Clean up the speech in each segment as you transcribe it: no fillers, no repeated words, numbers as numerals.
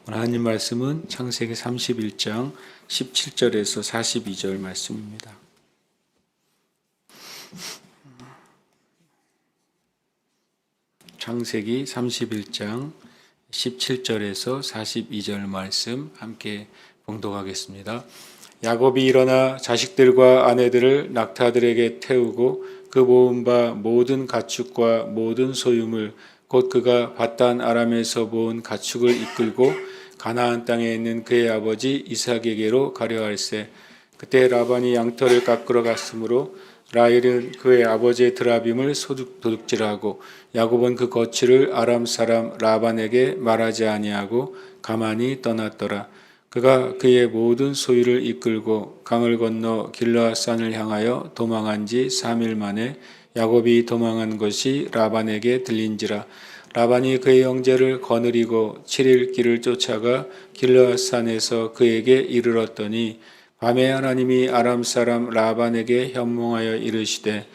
오늘 하나님 말씀은 창세기 31장 17절에서 42절 말씀입니다. 창세기 31장 17절에서 42절 말씀 함께 봉독하겠습니다. 야곱이 일어나 자식들과 아내들을 낙타들에게 태우고 그 모은 바 모든 가축과 모든 소유물 곧 그가 밧단 아람에서 모은 가축을 이끌고 가나안 땅에 있는 그의 아버지 이삭에게로 가려 할세. 그때 라반이 양털을 깎으러 갔으므로 라헬은 그의 아버지의 드라빔을 도둑질하고 야곱은 그 거취를 아람 사람 라반에게 말하지 아니하고 가만히 떠났더라. 그가 그의 모든 소유를 이끌고 강을 건너 길르앗산을 향하여 도망한 지 3일 만에 야곱이 도망한 것이 라반에게 들린지라. 라반이 그의 형제를 거느리고 7일 길을 쫓아가 길르앗산에서 그에게 이르렀더니 밤에 하나님이 아람 사람 라반에게 현몽하여 이르시되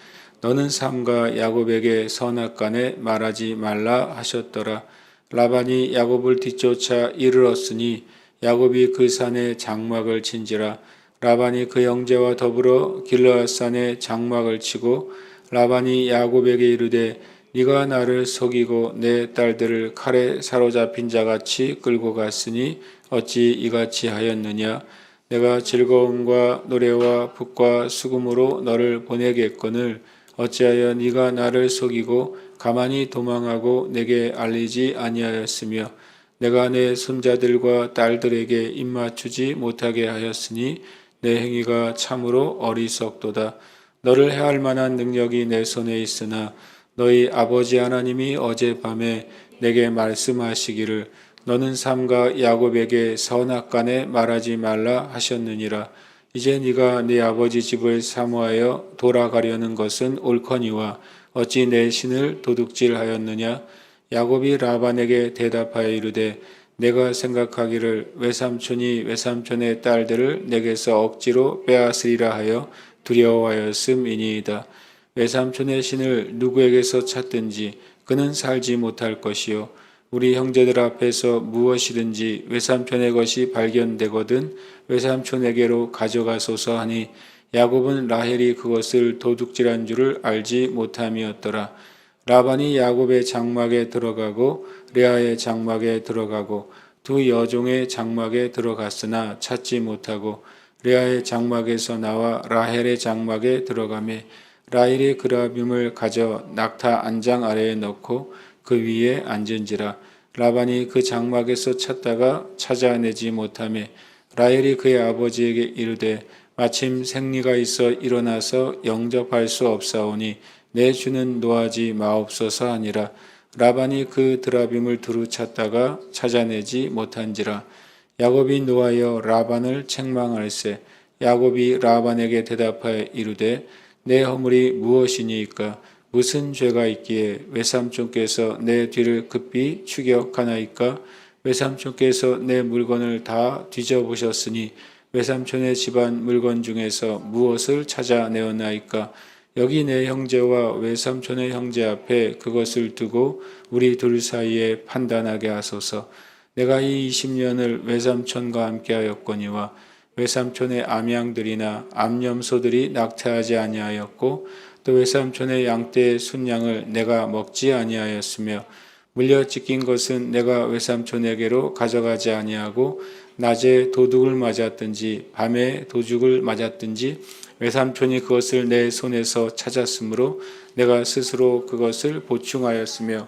너는 삼가 야곱에게 선악간에 말하지 말라 하셨더라. 라반이 야곱을 뒤쫓아 이르렀으니 야곱이 그 산에 장막을 친지라. 라반이 그 형제와 더불어 길르앗산에 장막을 치고 라반이 야곱에게 이르되 네가 나를 속이고 내 딸들을 칼에 사로잡힌 자같이 끌고 갔으니 어찌 이같이 하였느냐. 내가 즐거움과 노래와 북과 수금으로 너를 보내겠거늘 어찌하여 네가 나를 속이고 가만히 도망하고 내게 알리지 아니하였으며 내가 내 손자들과 딸들에게 입맞추지 못하게 하였으니 내 행위가 참으로 어리석도다. 너를 해할 만한 능력이 내 손에 있으나 너희 아버지 하나님이 어젯밤에 내게 말씀하시기를 너는 삼가 야곱에게 선악간에 말하지 말라 하셨느니라. 이제 네가 네 아버지 집을 사모하여 돌아가려는 것은 옳거니와 어찌 내 신을 도둑질하였느냐. 야곱이 라반에게 대답하여 이르되 내가 생각하기를 외삼촌이 외삼촌의 딸들을 내게서 억지로 빼앗으리라 하여 두려워하였음이니이다. 외삼촌의 신을 누구에게서 찾든지 그는 살지 못할 것이요 우리 형제들 앞에서 무엇이든지 외삼촌의 것이 발견되거든 외삼촌에게로 가져가소서 하니 야곱은 라헬이 그것을 도둑질한 줄을 알지 못함이었더라. 라반이 야곱의 장막에 들어가고 레아의 장막에 들어가고 두 여종의 장막에 들어갔으나 찾지 못하고 레아의 장막에서 나와 라헬의 장막에 들어가매 라헬이 그라빔을 가져 낙타 안장 아래에 넣고 그 위에 앉은지라. 라반이 그 장막에서 찾다가 찾아내지 못하매 라헬이 그의 아버지에게 이르되 마침 생리가 있어 일어나서 영접할 수 없사오니 내 주는 노하지 마옵소서 하니라. 라반이 그 드라빔을 두루 찾다가 찾아내지 못한지라. 야곱이 노하여 라반을 책망할세. 야곱이 라반에게 대답하여 이르되 내 허물이 무엇이니이까? 무슨 죄가 있기에 외삼촌께서 내 뒤를 급히 추격하나이까? 외삼촌께서 내 물건을 다 뒤져보셨으니 외삼촌의 집안 물건 중에서 무엇을 찾아내었나이까? 여기 내 형제와 외삼촌의 형제 앞에 그것을 두고 우리 둘 사이에 판단하게 하소서. 내가 이 20년을 외삼촌과 함께하였거니와 외삼촌의 암양들이나 암염소들이 낙태하지 아니하였고 또 외삼촌의 양떼의 순양을 내가 먹지 아니하였으며 물려 찢긴 것은 내가 외삼촌에게로 가져가지 아니하고 낮에 도둑을 맞았든지 밤에 도둑을 맞았든지 외삼촌이 그것을 내 손에서 찾았으므로 내가 스스로 그것을 보충하였으며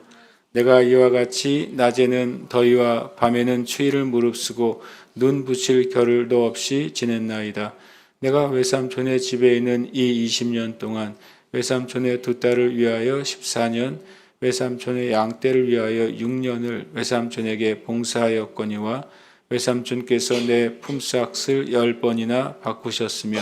내가 이와 같이 낮에는 더위와 밤에는 추위를 무릅쓰고 눈 붙일 겨를도 없이 지냈나이다. 내가 외삼촌의 집에 있는 이 20년 동안 외삼촌의 두 딸을 위하여 14년, 외삼촌의 양떼를 위하여 6년을 외삼촌에게 봉사하였거니와 외삼촌께서 내 품삯을 10번이나 바꾸셨으며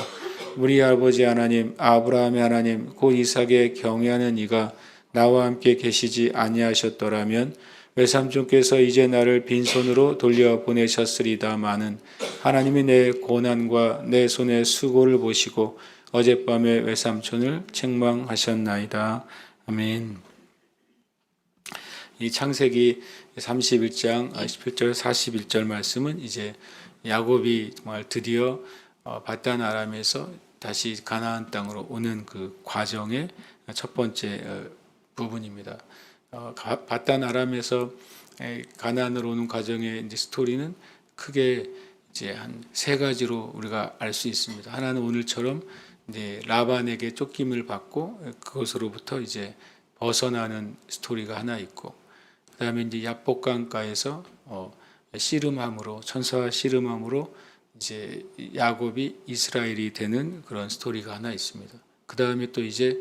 우리 아버지 하나님 아브라함의 하나님 곧 이삭의 경외하는 이가 나와 함께 계시지 아니하셨더라면 외삼촌께서 이제 나를 빈손으로 돌려보내셨으리다마는 하나님이 내 고난과 내 손의 수고를 보시고 어젯밤에 외삼촌을 책망하셨나이다. 아멘. 이 창세기 31장 17절 41절 말씀은 이제 야곱이 정말 드디어 바단 아람에서 다시 가나안 땅으로 오는 그 과정의 첫 번째 부분입니다. 바단 아람에서 가나안으로 오는 과정의 이제 스토리는 크게 이제 한 세 가지로 우리가 알 수 있습니다. 하나는 오늘처럼 이제 라반에게 쫓김을 받고 그것으로부터 이제 벗어나는 스토리가 하나 있고, 그다음에 이제 야복강가에서 씨름함으로, 천사와 씨름함으로 이제 야곱이 이스라엘이 되는 그런 스토리가 하나 있습니다. 그 다음에 또 이제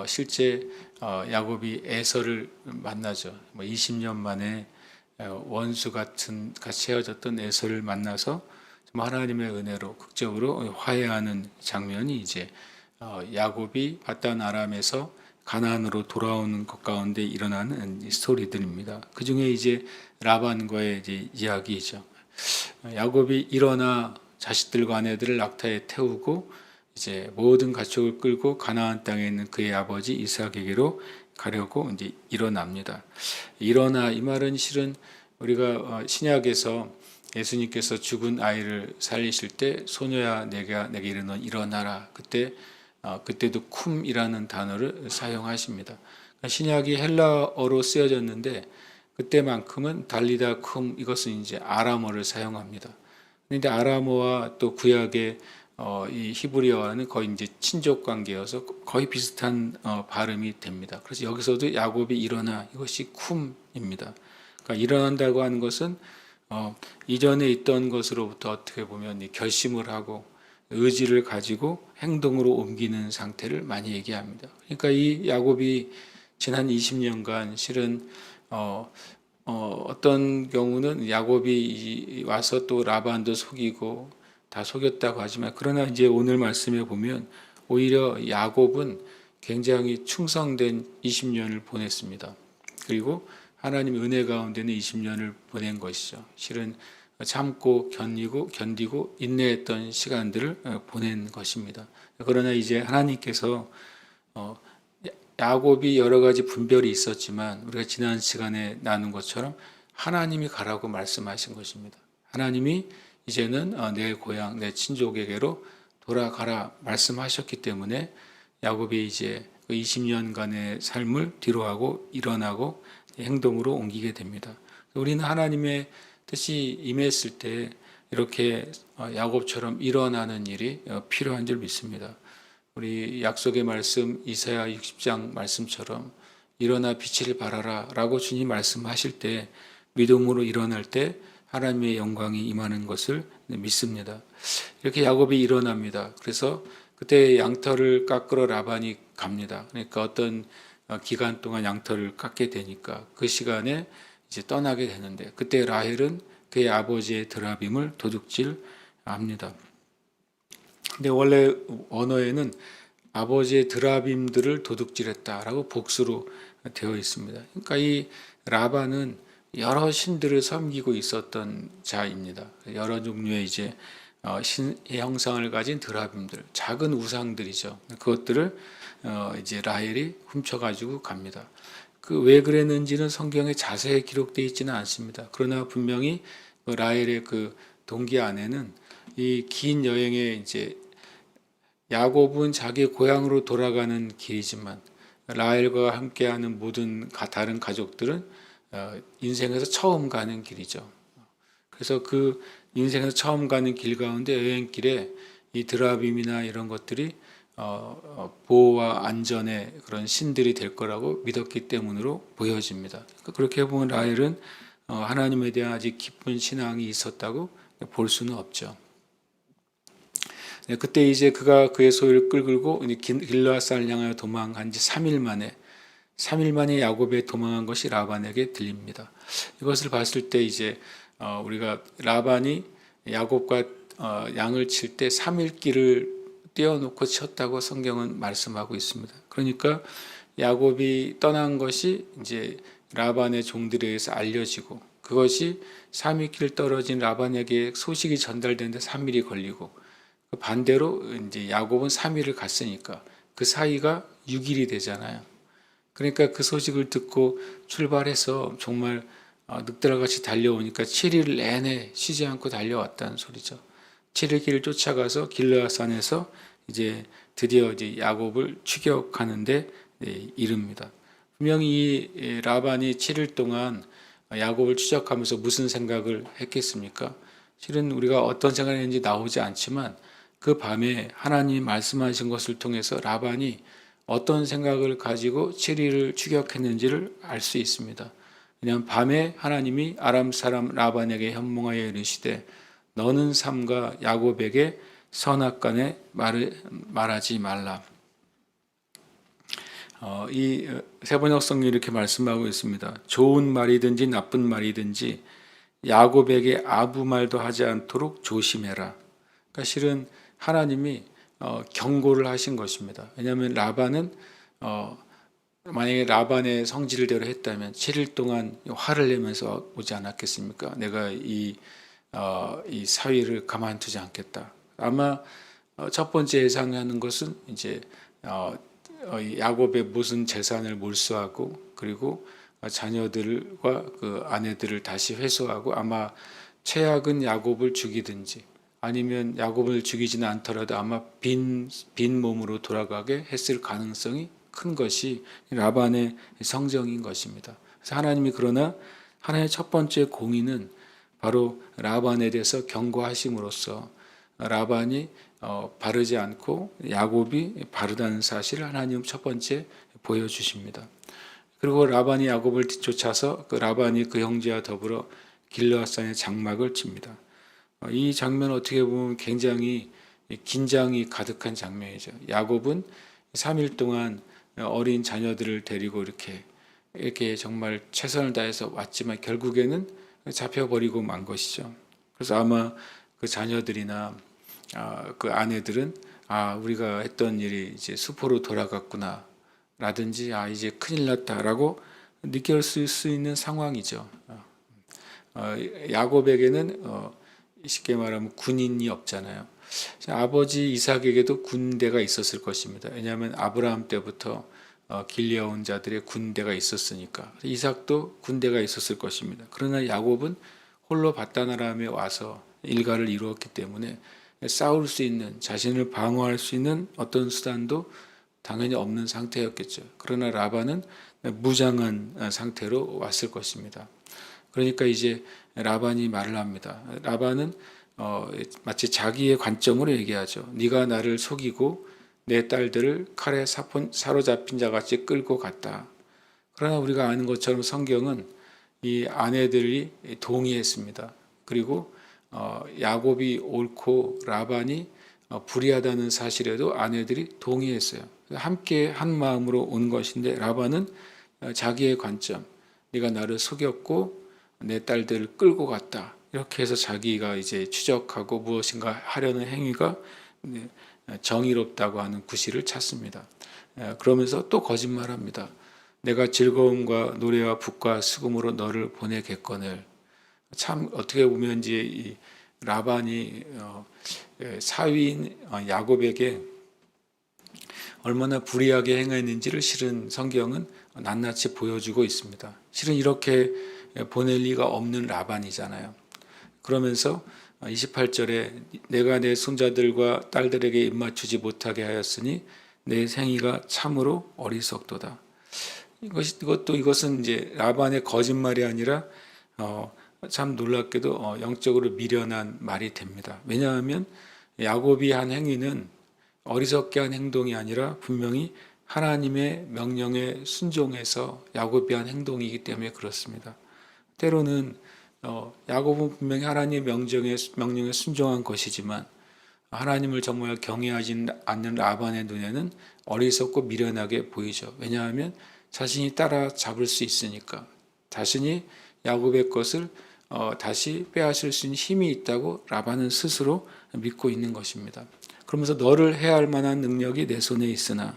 실제 야곱이 에서를 만나죠. 20년 만에 원수 같이 헤어졌던 에서를 만나서 하나님의 은혜로 극적으로 화해하는 장면이 이제 야곱이 바단 아람에서 가나안으로 돌아오는 것 가운데 일어나는 스토리들입니다. 그 중에 이제 라반과의 이제 이야기죠. 야곱이 일어나 자식들과 아내들을 낙타에 태우고 이제 모든 가축을 끌고 가나안 땅에 있는 그의 아버지 이삭에게로 가려고 이제 일어납니다. 일어나, 이 말은 실은 우리가 신약에서 예수님께서 죽은 아이를 살리실 때 소녀야 내게 이르노니 일어나라, 그때도 쿰이라는 단어를 사용하십니다. 신약이 헬라어로 쓰여졌는데 그때만큼은 달리다 쿰, 이것은 이제 아람어를 사용합니다. 그런데 아람어와 또 구약의 이 히브리어와는 거의 이제 친족 관계여서 거의 비슷한 발음이 됩니다. 그래서 여기서도 야곱이 일어나, 이것이 쿰입니다. 그러니까 일어난다고 하는 것은 이전에 있던 것으로부터 어떻게 보면 결심을 하고 의지를 가지고 행동으로 옮기는 상태를 많이 얘기합니다. 그러니까 이 야곱이 지난 20년간 실은 어떤 경우는 야곱이 와서 또 라반도 속이고 다 속였다고 하지만, 그러나 이제 오늘 말씀에 보면 오히려 야곱은 굉장히 충성된 20년을 보냈습니다. 그리고 하나님 은혜 가운데는 20년을 보낸 것이죠. 실은 참고 견디고 인내했던 시간들을 보낸 것입니다. 그러나 이제 하나님께서 야곱이 여러 가지 분별이 있었지만 우리가 지난 시간에 나눈 것처럼 하나님이 가라고 말씀하신 것입니다. 하나님이 이제는 내 고향, 내 친족에게로 돌아가라 말씀하셨기 때문에 야곱이 이제 그 20년간의 삶을 뒤로하고 일어나고 행동으로 옮기게 됩니다. 우리는 하나님의 뜻이 임했을 때 이렇게 야곱처럼 일어나는 일이 필요한 줄 믿습니다. 우리 약속의 말씀 이사야 60장 말씀처럼 일어나 빛을 발하라 라고 주님 말씀하실 때 믿음으로 일어날 때 하나님의 영광이 임하는 것을 믿습니다. 이렇게 야곱이 일어납니다. 그래서 그때 양털을 깎으러 라반이 갑니다. 그러니까 어떤 기간 동안 양털을 깎게 되니까 그 시간에 이제 떠나게 되는데, 그때 라헬은 그의 아버지의 드라빔을 도둑질합니다. 근데 원래 언어에는 아버지의 드라빔들을 도둑질했다라고 복수로 되어 있습니다. 그러니까 이 라반은 여러 신들을 섬기고 있었던 자입니다. 여러 종류의 이제 신의 형상을 가진 드라빔들, 작은 우상들이죠. 그것들을 이제 라헬이 훔쳐가지고 갑니다. 그 왜 그랬는지는 성경에 자세히 기록되어 있지는 않습니다. 그러나 분명히 라헬의 그 동기 안에는 이 긴 여행에 이제 야곱은 자기 고향으로 돌아가는 길이지만 라헬과 함께하는 모든 다른 가족들은 인생에서 처음 가는 길이죠. 그래서 그 인생에서 처음 가는 길 가운데 여행길에 이 드라빔이나 이런 것들이 보호와 안전의 그런 신들이 될 거라고 믿었기 때문으로 보여집니다. 그렇게 보면 라헬은 하나님에 대한 아직 깊은 신앙이 있었다고 볼 수는 없죠. 그때 이제 그가 그의 소유를 끌고 길르앗산을 향하여 도망한 지 3일 만에 야곱에 도망한 것이 라반에게 들립니다. 이것을 봤을 때 이제 우리가 라반이 야곱과 양을 칠 때 3일 길을 떼어놓고 쳤다고 성경은 말씀하고 있습니다. 그러니까 야곱이 떠난 것이 이제 라반의 종들에 의해서 알려지고, 그것이 3일 길 떨어진 라반에게 소식이 전달되는데 3일이 걸리고, 반대로 이제 야곱은 3일을 갔으니까 그 사이가 6일이 되잖아요. 그러니까 그 소식을 듣고 출발해서 정말 늑대같이 달려오니까 7일 내내 쉬지 않고 달려왔다는 소리죠. 7일 길을 쫓아가서 길르앗산에서 이제 드디어 이제 야곱을 추격하는데 이릅니다. 분명히 이 라반이 7일 동안 야곱을 추적하면서 무슨 생각을 했겠습니까? 실은 우리가 어떤 생각을 했는지 나오지 않지만 그 밤에 하나님 말씀하신 것을 통해서 라반이 어떤 생각을 가지고 7일을 추격했는지를 알 수 있습니다. 그냥 밤에 하나님이 아람 사람 라반에게 현몽하여 이르시되 너는 삼가 야곱에게 선악간에 말하지 말라. 이 세번역 성경이 이렇게 말씀하고 있습니다. 좋은 말이든지 나쁜 말이든지 야곱에게 아무 말도 하지 않도록 조심해라. 그러니까 실은 하나님이 경고를 하신 것입니다. 왜냐하면 라반은 만약에 라반의 성질대로 했다면 7일 동안 화를 내면서 오지 않았겠습니까? 내가 이 사위를 가만두지 않겠다. 아마 첫 번째 예상하는 것은 이제 야곱의 모든 재산을 몰수하고 그리고 자녀들과 그 아내들을 다시 회수하고 아마 최악은 야곱을 죽이든지 아니면 야곱을 죽이지는 않더라도 아마 빈 몸으로 돌아가게 했을 가능성이 큰 것이 라반의 성정인 것입니다. 그래서 하나님이 그러나 하나님의 첫 번째 공의는 바로 라반에 대해서 경고하심으로써 라반이 바르지 않고 야곱이 바르다는 사실을 하나님 첫 번째 보여주십니다. 그리고 라반이 야곱을 뒤쫓아서 그 라반이 그 형제와 더불어 길르앗산에 장막을 칩니다. 이 장면은 어떻게 보면 굉장히 긴장이 가득한 장면이죠. 야곱은 3일 동안 어린 자녀들을 데리고 이렇게 정말 최선을 다해서 왔지만 결국에는 잡혀버리고 만 것이죠. 그래서 아마 그 자녀들이나 그 아내들은 우리가 했던 일이 이제 수포로 돌아갔구나 라든지 이제 큰일 났다라고 느낄 수 있는 상황이죠. 야곱에게는 쉽게 말하면 군인이 없잖아요. 아버지 이삭에게도 군대가 있었을 것입니다. 왜냐하면 아브라함 때부터 길려온 자들의 군대가 있었으니까 이삭도 군대가 있었을 것입니다. 그러나 야곱은 홀로 밧다나람에 와서 일가를 이루었기 때문에 싸울 수 있는 자신을 방어할 수 있는 어떤 수단도 당연히 없는 상태였겠죠. 그러나 라반은 무장한 상태로 왔을 것입니다. 그러니까 이제 라반이 말을 합니다. 라반은 마치 자기의 관점으로 얘기하죠. 네가 나를 속이고 내 딸들을 칼에 사로잡힌 자같이 끌고 갔다. 그러나 우리가 아는 것처럼 성경은 이 아내들이 동의했습니다. 그리고 야곱이 옳고 라반이 불의하다는 사실에도 아내들이 동의했어요. 함께 한 마음으로 온 것인데 라반은 자기의 관점, 네가 나를 속였고 내 딸들을 끌고 갔다. 이렇게 해서 자기가 이제 추적하고 무엇인가 하려는 행위가 정의롭다고 하는 구실을 찾습니다. 그러면서 또 거짓말합니다. 내가 즐거움과 노래와 북과 수금으로 너를 보내겠거늘. 참 어떻게 보면 이제 이 라반이 사위인 야곱에게 얼마나 불의하게 행했는지를 실은 성경은 낱낱이 보여주고 있습니다. 실은 이렇게 보낼 리가 없는 라반이잖아요. 그러면서 28절에 내가 내 손자들과 딸들에게 입맞추지 못하게 하였으니 내 생이가 참으로 어리석도다. 이것은 이제 라반의 거짓말이 아니라 참 놀랍게도 영적으로 미련한 말이 됩니다. 왜냐하면 야곱이 한 행위는 어리석게 한 행동이 아니라 분명히 하나님의 명령에 순종해서 야곱이 한 행동이기 때문에 그렇습니다. 때로는 야곱은 분명히 하나님의 명령에 순종한 것이지만 하나님을 정말 경외하지 않는 라반의 눈에는 어리석고 미련하게 보이죠. 왜냐하면 자신이 따라잡을 수 있으니까 자신이 야곱의 것을 다시 빼앗을 수 있는 힘이 있다고 라반은 스스로 믿고 있는 것입니다. 그러면서 너를 해할 만한 능력이 내 손에 있으나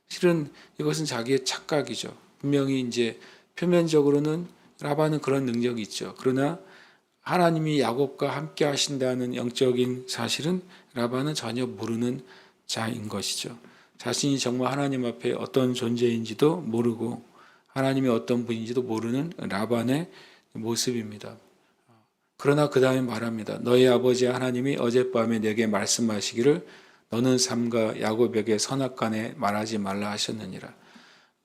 실은 이것은 자기의 착각이죠. 분명히 이제 표면적으로는 라반은 그런 능력이 있죠. 그러나 하나님이 야곱과 함께 하신다는 영적인 사실은 라반은 전혀 모르는 자인 것이죠. 자신이 정말 하나님 앞에 어떤 존재인지도 모르고 하나님이 어떤 분인지도 모르는 라반의 모습입니다. 그러나 그 다음에 말합니다. 너희 아버지 하나님이 어젯밤에 내게 말씀하시기를 너는 삼가 야곱에게 선악간에 말하지 말라 하셨느니라.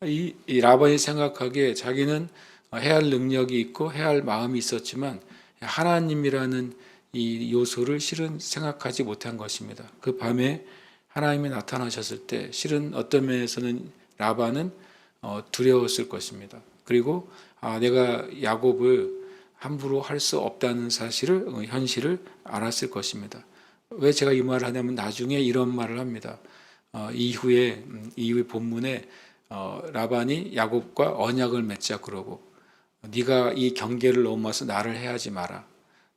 이 라반이 생각하기에 자기는 해야 할 능력이 있고 해야 할 마음이 있었지만 하나님이라는 이 요소를 실은 생각하지 못한 것입니다. 그 밤에 하나님이 나타나셨을 때 실은 어떤 면에서는 라반은 두려웠을 것입니다. 그리고 내가 야곱을 함부로 할 수 없다는 사실을 현실을 알았을 것입니다. 왜 제가 이 말을 하냐면 나중에 이런 말을 합니다. 이후에 본문에 라반이 야곱과 언약을 맺자 그러고 네가 이 경계를 넘어서 나를 해하지 마라.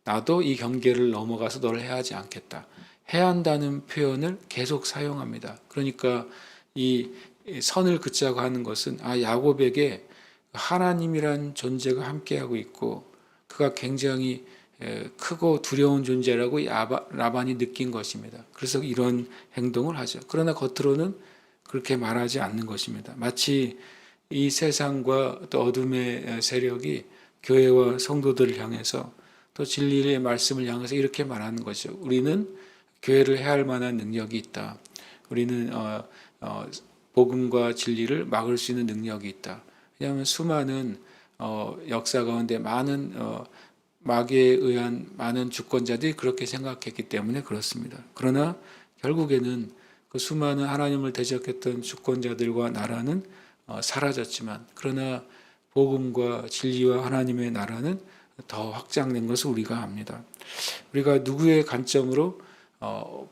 나도 이 경계를 넘어가서 너를 해하지 않겠다. 해한다는 표현을 계속 사용합니다. 그러니까 이 선을 긋자고 하는 것은 야곱에게 하나님이란 존재가 함께하고 있고 그가 굉장히 크고 두려운 존재라고 라반이 느낀 것입니다. 그래서 이런 행동을 하죠. 그러나 겉으로는 그렇게 말하지 않는 것입니다. 마치 이 세상과 또 어둠의 세력이 교회와 성도들을 향해서 또 진리의 말씀을 향해서 이렇게 말하는 거죠. 우리는 교회를 해할 만한 능력이 있다. 우리는 복음과 진리를 막을 수 있는 능력이 있다. 왜냐하면 수많은 역사 가운데 많은 마귀에 의한 많은 주권자들이 그렇게 생각했기 때문에 그렇습니다. 그러나 결국에는 그 수많은 하나님을 대적했던 주권자들과 나라는 사라졌지만 그러나 복음과 진리와 하나님의 나라는 더 확장된 것을 우리가 압니다. 우리가 누구의 관점으로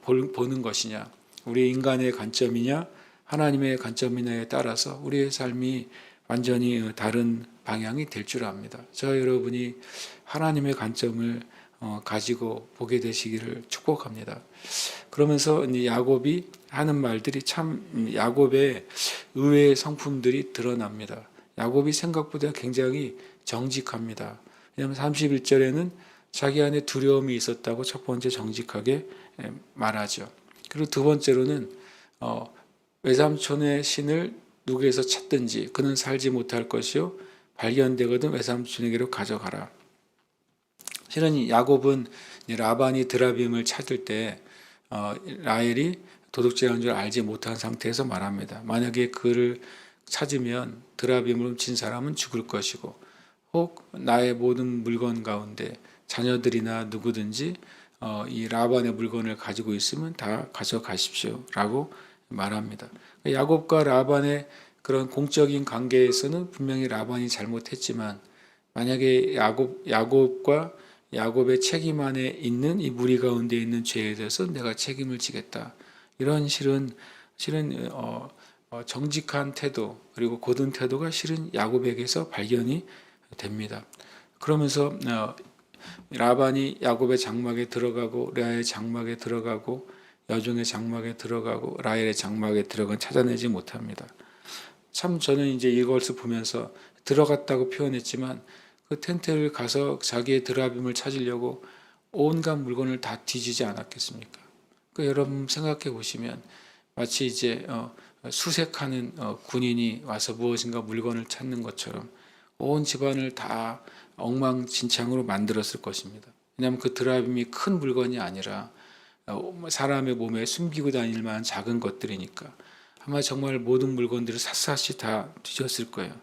보는 것이냐, 우리 인간의 관점이냐 하나님의 관점이냐에 따라서 우리의 삶이 완전히 다른 방향이 될 줄 압니다. 저와 여러분이 하나님의 관점을 가지고 보게 되시기를 축복합니다. 그러면서 야곱이 하는 말들이 참 야곱의 의외의 성품들이 드러납니다. 야곱이 생각보다 굉장히 정직합니다. 왜냐하면 31절에는 자기 안에 두려움이 있었다고 첫 번째 정직하게 말하죠. 그리고 두 번째로는 외삼촌의 신을 누구에서 찾든지 그는 살지 못할 것이요 발견되거든 외삼촌에게로 가져가라. 실은 야곱은 라반이 드라빔을 찾을 때 라헬이 도둑질한 줄 알지 못한 상태에서 말합니다. 만약에 그를 찾으면 드라빔을 훔친 사람은 죽을 것이고 혹 나의 모든 물건 가운데 자녀들이나 누구든지 이 라반의 물건을 가지고 있으면 다 가져가십시오 라고 말합니다. 야곱과 라반의 그런 공적인 관계에서는 분명히 라반이 잘못했지만 만약에 야곱과 야곱의 책임 안에 있는 이 무리 가운데 있는 죄에 대해서 내가 책임을 지겠다. 이런 실은 정직한 태도 그리고 고든 태도가 실은 야곱에게서 발견이 됩니다. 그러면서 라반이 야곱의 장막에 들어가고 레아의 장막에 들어가고 여종의 장막에 들어가고 라헬의 장막에 들어간 찾아내지 못합니다. 참 저는 이제 이것을 보면서 들어갔다고 표현했지만 그 텐트를 가서 자기의 드라빔을 찾으려고 온갖 물건을 다 뒤지지 않았겠습니까? 그 여러분 생각해 보시면 마치 이제 수색하는 군인이 와서 무엇인가 물건을 찾는 것처럼 온 집안을 다 엉망진창으로 만들었을 것입니다. 왜냐하면 그 드라빔이 큰 물건이 아니라 사람의 몸에 숨기고 다닐 만한 작은 것들이니까 아마 정말 모든 물건들을 샅샅이 다 뒤졌을 거예요.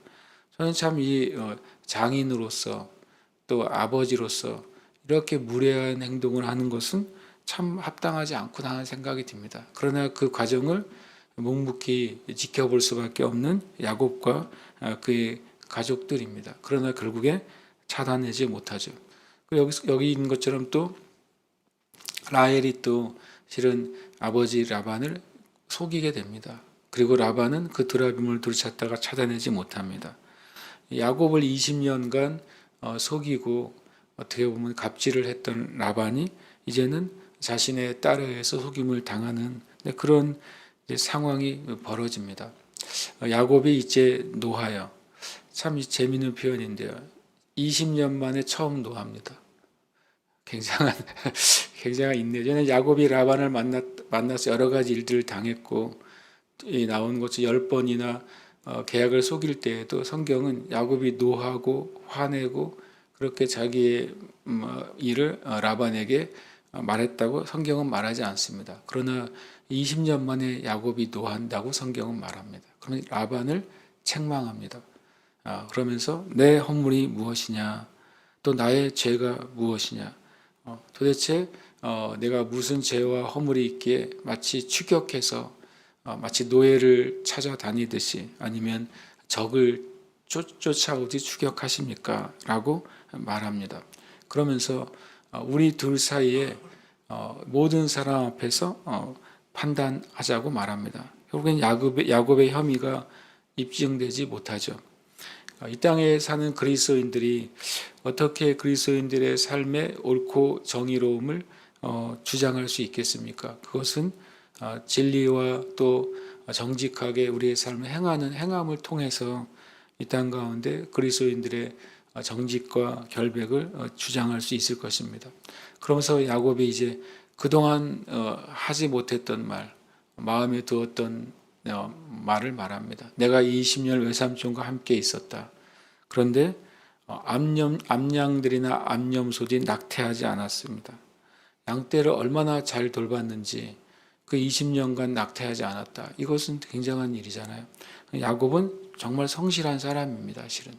저는 참 이 장인으로서 또 아버지로서 이렇게 무례한 행동을 하는 것은 참 합당하지 않구나 하는 생각이 듭니다. 그러나 그 과정을 묵묵히 지켜볼 수밖에 없는 야곱과 그의 가족들입니다. 그러나 결국에 차단하지 못하죠. 여기 있는 것처럼 또 라헬이 또 실은 아버지 라반을 속이게 됩니다. 그리고 라반은 그 드라빔을 들이찾다가 찾아내지 못합니다. 야곱을 20년간 속이고 어떻게 보면 갑질을 했던 라반이 이제는 자신의 딸에 의해서 속임을 당하는 그런 상황이 벌어집니다. 야곱이 이제 노하여 참 재미있는 표현인데요. 20년 만에 처음 노합니다. 굉장한 인내죠. 야곱이 라반을 만나서 여러 가지 일들을 당했고 나온 것처럼 10번이나 계약을 속일 때에도 성경은 야곱이 노하고 화내고 그렇게 자기의 일을 라반에게 말했다고 성경은 말하지 않습니다. 그러나 20년 만에 야곱이 노한다고 성경은 말합니다. 그러면 라반을 책망합니다. 그러면서 내 허물이 무엇이냐, 또 나의 죄가 무엇이냐, 도대체 내가 무슨 죄와 허물이 있기에 마치 추격해서 마치 노예를 찾아다니듯이 아니면 적을 쫓아오듯이 추격하십니까? 라고 말합니다. 그러면서 우리 둘 사이에 모든 사람 앞에서 판단하자고 말합니다. 결국엔 야곱의 혐의가 입증되지 못하죠. 이 땅에 사는 그리스도인들이 어떻게 그리스도인들의 삶의 옳고 정의로움을 주장할 수 있겠습니까? 그것은 진리와 또 정직하게 우리의 삶을 행하는 행함을 통해서 이 땅 가운데 그리스도인들의 정직과 결백을 주장할 수 있을 것입니다. 그러면서 야곱이 이제 그동안 하지 못했던 말, 마음에 두었던 말을 말합니다. 내가 20년 외삼촌과 함께 있었다. 그런데 암양들이나 암염소들이 낙태하지 않았습니다. 양떼를 얼마나 잘 돌봤는지 그 20년간 낙태하지 않았다. 이것은 굉장한 일이잖아요. 야곱은 정말 성실한 사람입니다, 실은.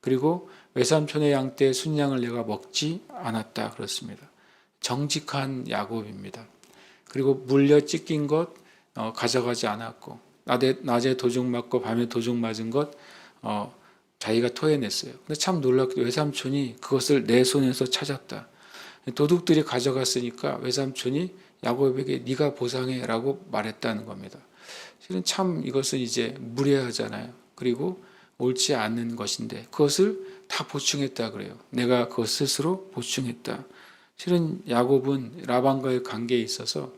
그리고 외삼촌의 양떼 순양을 내가 먹지 않았다 그렇습니다. 정직한 야곱입니다. 그리고 물려 찢긴 것 가져가지 않았고 낮에 도둑 맞고 밤에 도둑 맞은 것 자기가 토해냈어요. 근데 참 놀랍게도 외삼촌이 그것을 내 손에서 찾았다. 도둑들이 가져갔으니까 외삼촌이 야곱에게 네가 보상해라고 말했다는 겁니다. 실은 참 이것은 이제 무례하잖아요. 그리고 옳지 않는 것인데 그것을 다 보충했다 그래요. 내가 그것 스스로 보충했다. 실은 야곱은 라반과의 관계에 있어서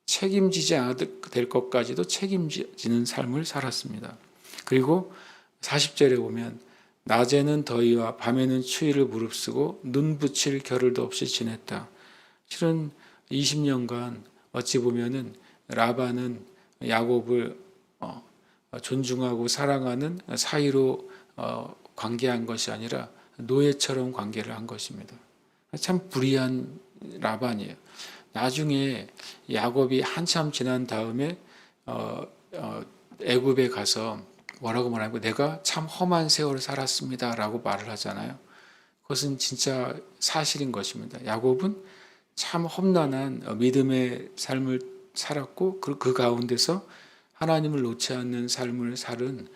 책임지지 않아도 될 것까지도 책임지는 삶을 살았습니다. 그리고 40절에 보면 낮에는 더위와 밤에는 추위를 무릅쓰고 눈 붙일 겨를도 없이 지냈다. 실은 20년간 어찌 보면은 라반은 야곱을 존중하고 사랑하는 사이로 관계한 것이 아니라 노예처럼 관계를 한 것입니다. 참 불의한 라반이에요. 나중에 야곱이 한참 지난 다음에 애굽에 가서 뭐라고 말하고 내가 참 험한 세월을 살았습니다라고 말을 하잖아요. 그것은 진짜 사실인 것입니다. 야곱은 참 험난한 믿음의 삶을 살았고 그 가운데서 하나님을 놓지 않는 삶을 살은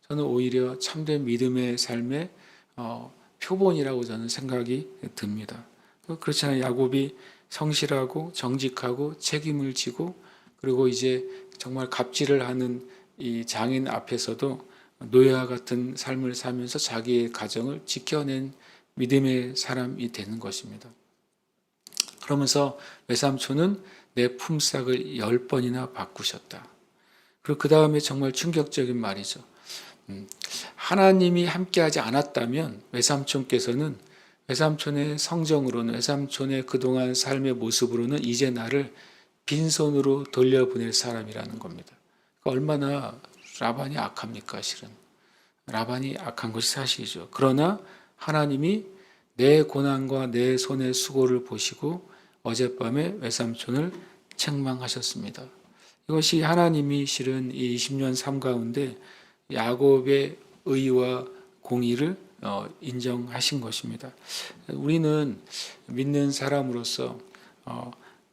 저는 오히려 참된 믿음의 삶의 표본이라고 저는 생각이 듭니다. 그렇잖아요. 야곱이 성실하고 정직하고 책임을 지고 그리고 이제 정말 갑질을 하는 이 장인 앞에서도 노예와 같은 삶을 살면서 자기의 가정을 지켜낸 믿음의 사람이 되는 것입니다. 그러면서 외삼촌은 내 품삯을 10번이나 바꾸셨다. 그리고 그 다음에 정말 충격적인 말이죠. 하나님이 함께하지 않았다면 외삼촌께서는 외삼촌의 성정으로는 외삼촌의 그동안 삶의 모습으로는 이제 나를 빈손으로 돌려보낼 사람이라는 겁니다. 얼마나 라반이 악합니까, 실은. 라반이 악한 것이 사실이죠. 그러나 하나님이 내 고난과 내 손의 수고를 보시고 어젯밤에 외삼촌을 책망하셨습니다. 이것이 하나님이 실은 이 20년 삶 가운데 야곱의 의와 공의를 인정하신 것입니다. 우리는 믿는 사람으로서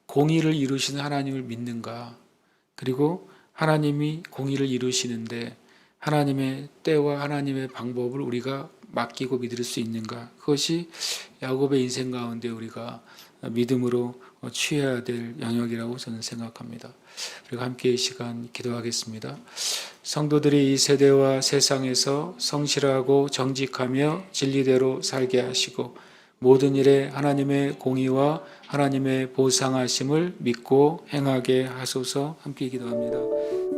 공의를 이루시는 하나님을 믿는가? 그리고 하나님이 공의를 이루시는데 하나님의 때와 하나님의 방법을 우리가 맡기고 믿을 수 있는가? 그것이 야곱의 인생 가운데 우리가 믿음으로 취해야 될 영역이라고 저는 생각합니다. 그리고 함께 이 시간 기도하겠습니다. 성도들이 이 세대와 세상에서 성실하고 정직하며 진리대로 살게 하시고 모든 일에 하나님의 공의와 하나님의 보상하심을 믿고 행하게 하소서. 함께 기도합니다.